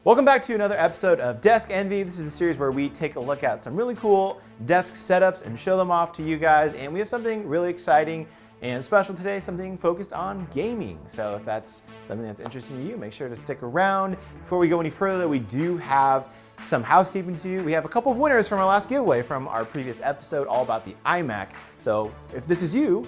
Welcome back to another episode of Desk Envy. This is a series where we take a look at some really cool desk setups and show them off to you guys. And we have something really exciting and special today, something focused on gaming. So if that's something that's interesting to you, make sure to stick around. Before we go any further, we do have some housekeeping to do. We have a couple of winners from our last giveaway from our previous episode all about the iMac. So if this is you,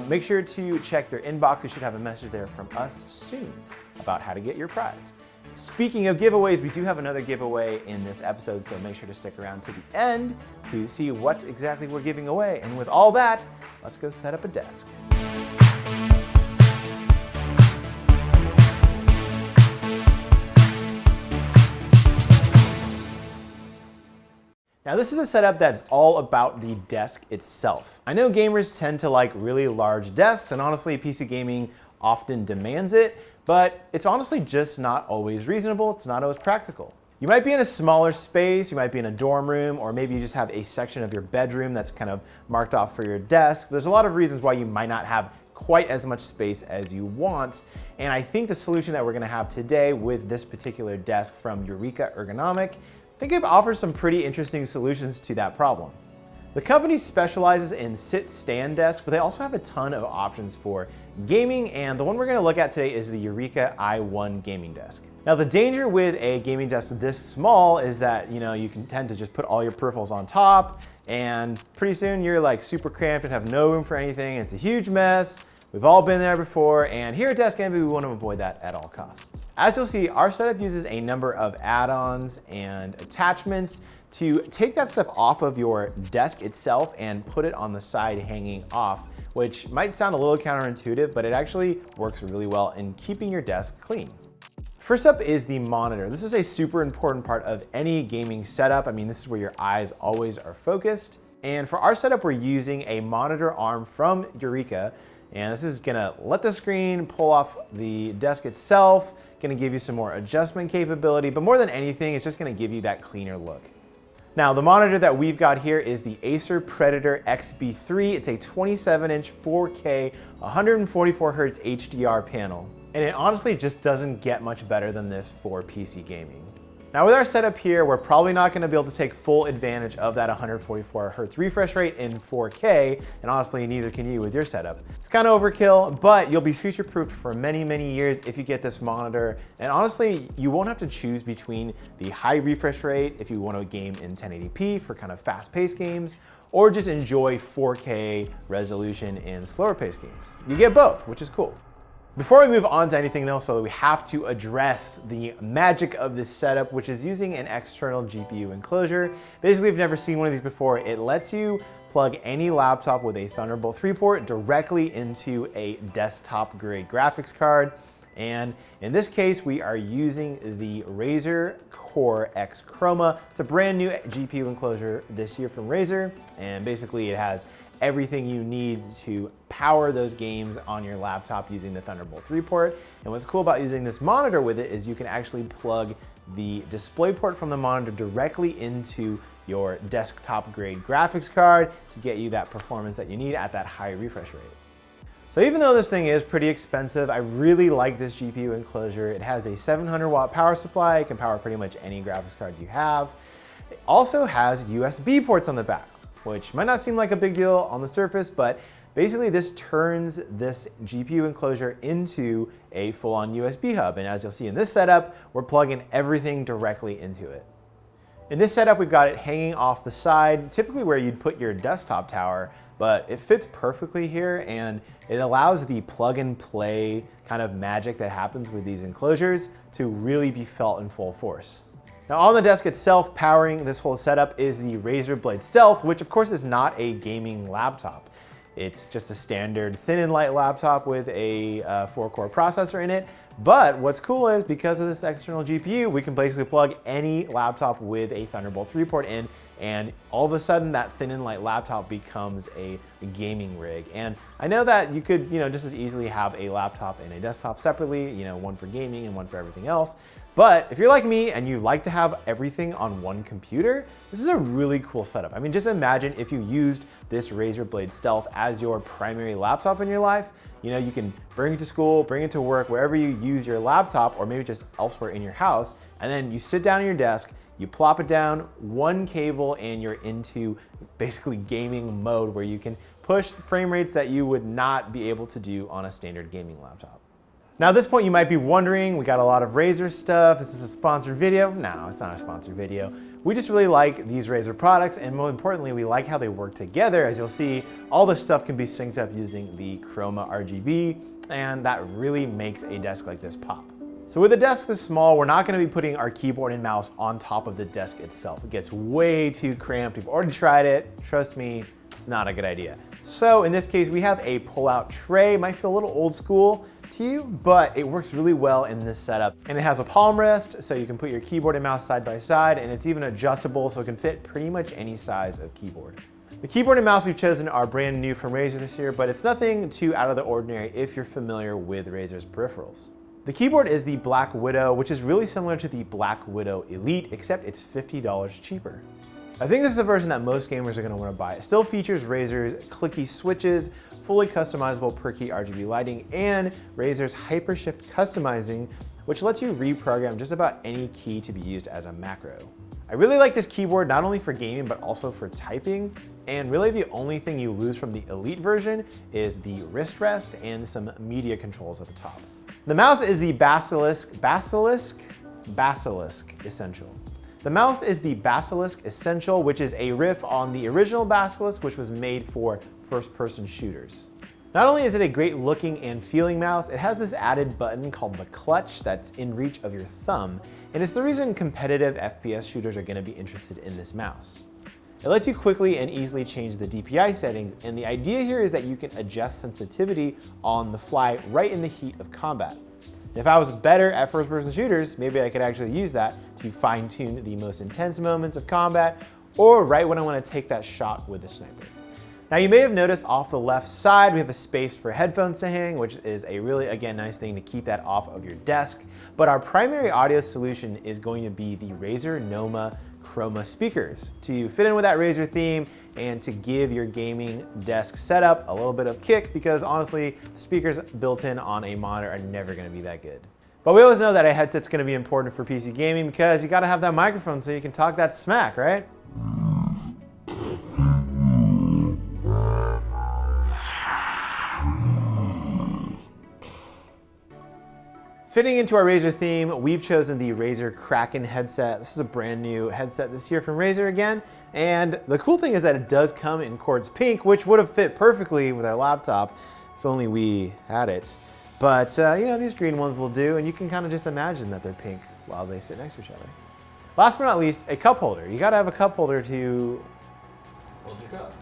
make sure to check your inbox. You should have a message there from us soon about how to get your prize. Speaking of giveaways, we do have another giveaway in this episode, so make sure to stick around to the end to see what exactly we're giving away. And with all that, let's go set up a desk. Now this is a setup that's all about the desk itself. I know gamers tend to like really large desks, and honestly, PC gaming often demands it, but it's honestly just not always reasonable. It's not always practical. You might be in a smaller space, you might be in a dorm room, or maybe you just have a section of your bedroom that's kind of marked off for your desk. There's a lot of reasons why you might not have quite as much space as you want. And I think the solution that we're gonna have today with this particular desk from Eureka Ergonomic, I think it offers some pretty interesting solutions to that problem. The company specializes in sit-stand desks, but they also have a ton of options for gaming, and the one we're gonna look at today is the Eureka i1 gaming desk. Now the danger with a gaming desk this small is that you can tend to just put all your peripherals on top, and pretty soon you're like super cramped and have no room for anything. It's a huge mess. We've all been there before, and here at Desk Envy, we want to avoid that at all costs. As you'll see, our setup uses a number of add-ons and attachments to take that stuff off of your desk itself and put it on the side hanging off, which might sound a little counterintuitive, but it actually works really well in keeping your desk clean. First up is the monitor. This is a super important part of any gaming setup. I mean, this is where your eyes always are focused. And for our setup, we're using a monitor arm from Eureka. And this is gonna let the screen pull off the desk itself, gonna give you some more adjustment capability, but more than anything, it's just gonna give you that cleaner look. Now, the monitor that we've got here is the Acer Predator XB3. It's a 27-inch 4K, 144 Hz HDR panel. And it honestly just doesn't get much better than this for PC gaming. Now with our setup here, we're probably not gonna be able to take full advantage of that 144 Hz refresh rate in 4K, and honestly, neither can you with your setup. It's kind of overkill, but you'll be future-proofed for many, many years if you get this monitor. And honestly, you won't have to choose between the high refresh rate if you want to game in 1080p for kind of fast-paced games, or just enjoy 4K resolution in slower-paced games. You get both, which is cool. Before we move on to anything else, though, we have to address the magic of this setup, which is using an external GPU enclosure. Basically, if you've never seen one of these before, it lets you plug any laptop with a Thunderbolt 3 port directly into a desktop-grade graphics card. And in this case, we are using the Razer Core X Chroma. It's a brand new GPU enclosure this year from Razer, and basically it has everything you need to power those games on your laptop using the Thunderbolt 3 port. And what's cool about using this monitor with it is you can actually plug the display port from the monitor directly into your desktop grade graphics card to get you that performance that you need at that high refresh rate. So even though this thing is pretty expensive, I really like this GPU enclosure. It has a 700 watt power supply. It can power pretty much any graphics card you have. It also has USB ports on the back, which might not seem like a big deal on the surface, but basically this turns this GPU enclosure into a full-on USB hub. And as you'll see in this setup, we're plugging everything directly into it. In this setup, we've got it hanging off the side, typically where you'd put your desktop tower, but it fits perfectly here, and it allows the plug and play kind of magic that happens with these enclosures to really be felt in full force. Now on the desk itself, powering this whole setup is the Razer Blade Stealth, which of course is not a gaming laptop. It's just a standard thin and light laptop with a 4-core processor in it. But what's cool is because of this external GPU, we can basically plug any laptop with a Thunderbolt 3 port in, and all of a sudden that thin and light laptop becomes a gaming rig. And I know that you could just as easily have a laptop and a desktop separately, one for gaming and one for everything else. But if you're like me and you like to have everything on one computer, this is a really cool setup. I mean, just imagine if you used this Razer Blade Stealth as your primary laptop in your life. You can bring it to school, bring it to work, wherever you use your laptop, or maybe just elsewhere in your house, And then you sit down at your desk, you plop it down, one cable, and you're into basically gaming mode where you can push the frame rates that you would not be able to do on a standard gaming laptop. Now at this point you might be wondering, we got a lot of Razer stuff, is this a sponsored video? No, it's not a sponsored video. We just really like these Razer products, and more importantly, we like how they work together. As you'll see, all this stuff can be synced up using the Chroma RGB, and that really makes a desk like this pop. So with a desk this small, we're not gonna be putting our keyboard and mouse on top of the desk itself. It gets way too cramped. We've already tried it. Trust me, it's not a good idea. So in this case, we have a pull-out tray. It might feel a little old school to you, but it works really well in this setup. And it has a palm rest, so you can put your keyboard and mouse side by side, and it's even adjustable, so it can fit pretty much any size of keyboard. The keyboard and mouse we've chosen are brand new from Razer this year, but it's nothing too out of the ordinary if you're familiar with Razer's peripherals. The keyboard is the BlackWidow, which is really similar to the BlackWidow Elite, except it's $50 cheaper. I think this is a version that most gamers are going to want to buy. It still features Razer's clicky switches, fully customizable per key RGB lighting, and Razer's Hypershift customizing, which lets you reprogram just about any key to be used as a macro. I really like this keyboard not only for gaming but also for typing, and really the only thing you lose from the Elite version is the wrist rest and some media controls at the top. The mouse is the Basilisk Essential. The mouse is the Basilisk Essential, which is a riff on the original Basilisk, which was made for first-person shooters. Not only is it a great looking and feeling mouse, it has this added button called the clutch that's in reach of your thumb, and it's the reason competitive FPS shooters are going to be interested in this mouse. It lets you quickly and easily change the DPI settings, and the idea here is that you can adjust sensitivity on the fly right in the heat of combat. If I was better at first-person shooters, maybe I could actually use that to fine-tune the most intense moments of combat, or right when I want to take that shot with the sniper. Now you may have noticed off the left side, we have a space for headphones to hang, which is a really, again, nice thing to keep that off of your desk. But our primary audio solution is going to be the Razer Noma Chroma speakers to fit in with that Razer theme and to give your gaming desk setup a little bit of kick, because honestly, the speakers built in on a monitor are never gonna be that good. But we always know that a headset's gonna be important for PC gaming because you gotta have that microphone so you can talk that smack, right? Fitting into our Razer theme, we've chosen the Razer Kraken headset. This is a brand new headset this year from Razer again. And the cool thing is that it does come in quartz pink, which would have fit perfectly with our laptop if only we had it. But you know, these green ones will do, and you can kind of just imagine that they're pink while they sit next to each other. Last but not least, a cup holder. You gotta have a cup holder to hold your cup.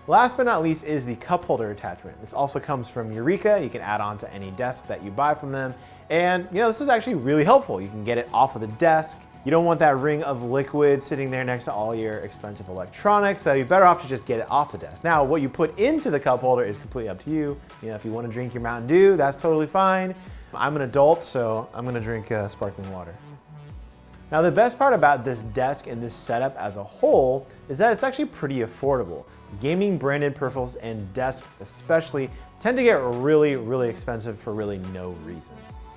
Last but not least is the cup holder attachment. This also comes from Eureka. You can add on to any desk that you buy from them. And you know, this is actually really helpful. You can get it off of the desk. You don't want that ring of liquid sitting there next to all your expensive electronics, so you're better off to just get it off the desk. Now, what you put into the cup holder is completely up to you. You know, if you want to drink your Mountain Dew, that's totally fine. I'm an adult, so I'm gonna drink sparkling water. Now, the best part about this desk and this setup as a whole is that it's actually pretty affordable. Gaming branded peripherals and desks especially tend to get really, really expensive for really no reason.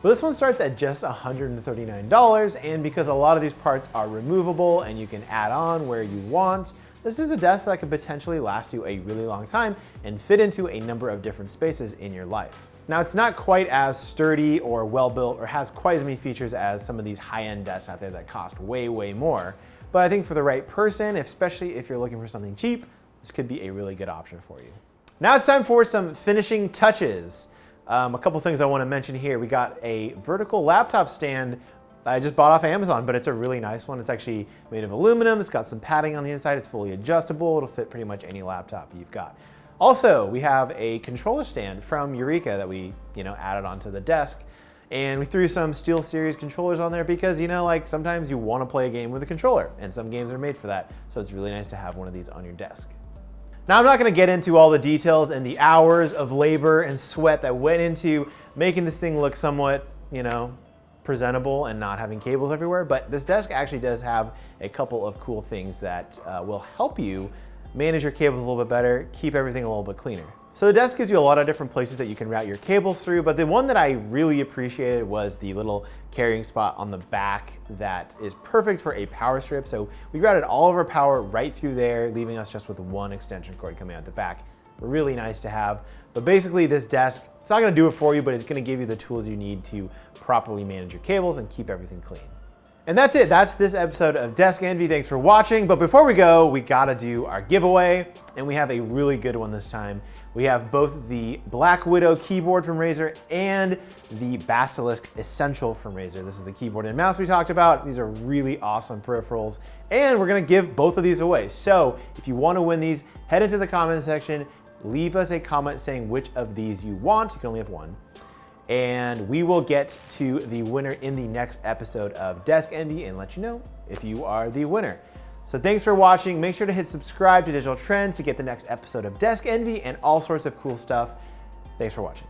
But this one starts at just $139, and because a lot of these parts are removable and you can add on where you want, this is a desk that could potentially last you a really long time and fit into a number of different spaces in your life. Now, it's not quite as sturdy or well-built or has quite as many features as some of these high-end desks out there that cost way, way more. But I think for the right person, especially if you're looking for something cheap, this could be a really good option for you. Now it's time for some finishing touches. A couple things I want to mention here. We got a vertical laptop stand I just bought off Amazon, but it's a really nice one. It's actually made of aluminum. It's got some padding on the inside. It's fully adjustable. It'll fit pretty much any laptop you've got. Also, we have a controller stand from Eureka that we, added onto the desk. And we threw some SteelSeries controllers on there because, like sometimes you want to play a game with a controller, and some games are made for that. So it's really nice to have one of these on your desk. Now, I'm not going to get into all the details and the hours of labor and sweat that went into making this thing look somewhat, presentable and not having cables everywhere, but this desk actually does have a couple of cool things that will help you manage your cables a little bit better, keep everything a little bit cleaner. So the desk gives you a lot of different places that you can route your cables through, but the one that I really appreciated was the little carrying spot on the back that is perfect for a power strip. So we routed all of our power right through there, leaving us just with one extension cord coming out the back. Really nice to have. But basically this desk, it's not gonna do it for you, but it's gonna give you the tools you need to properly manage your cables and keep everything clean. And that's it, that's this episode of Desk Envy. Thanks for watching. But before we go, we gotta do our giveaway, and we have a really good one this time. We have both the BlackWidow keyboard from Razer and the Basilisk Essential from Razer. This is the keyboard and mouse we talked about. These are really awesome peripherals, and we're gonna give both of these away. So if you wanna win these, head into the comment section, leave us a comment saying which of these you want. You can only have one. And we will get to the winner in the next episode of Desk Envy and let you know if you are the winner. So thanks for watching. Make sure to hit subscribe to Digital Trends to get the next episode of Desk Envy and all sorts of cool stuff. Thanks for watching.